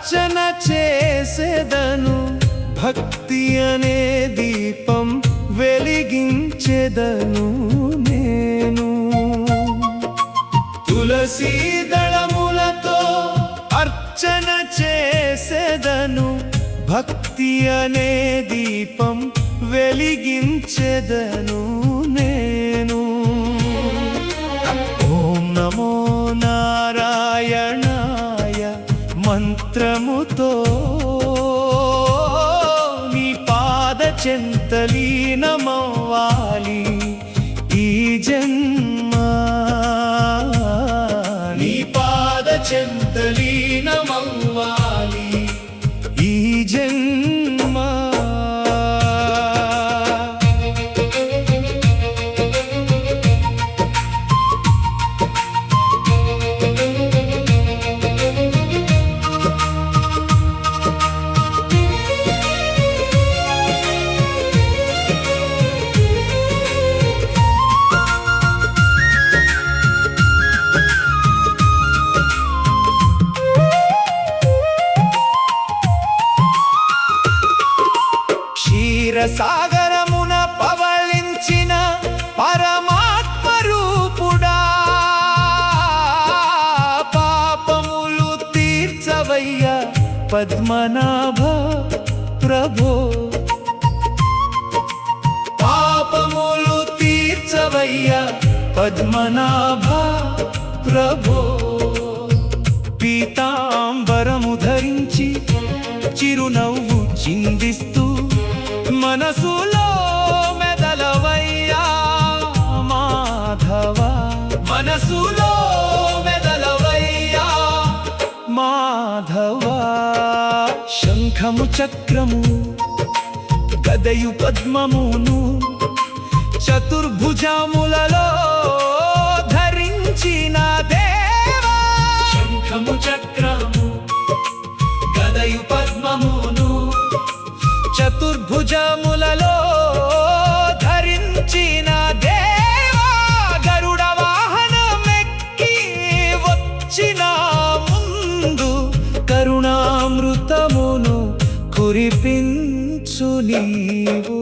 అర్చన చేసేదను, భక్తి అనే దీపం వెలిగించెదను నేను. తులసీ దళములతో అర్చన చేసేదను, భక్తి అనే దీపం వెలిగించెదను నేను. ఓం నమో నారాయణాయ మంత్రముతో నీ పాద చెంతలీనమవ్వాలి ఈ జన్మ. నీ పాద చెంతలీనమవ్వాలి ఈ జన్మ. క్షీరసాగరమున పవళించిన పరమాత్మ రూపుడా, పాపములు తీర్చవయ్యా పద్మనాభ ప్రభో. పాపములు తీర్చవయ్యా పద్మనాభ ప్రభో. పీతాంబరము ధరించి చిరునవ్వు చిందిస్తూ మనసులో మెదలవయ్యా మాధవ. మనసులో మెదలవయ్యా మాధవ. శంఖము చక్రము గదయు పద్మమును చతుర్భుజములలో ధరించిన దేవా. శంఖము చక్రము గదయు పద్మమును చతుర్భుజములలో ధరించిన దేవా. గరుడ వాహనమెక్కి వచ్చిన ముందు కరుణామృతమును కురిపించు నీవు.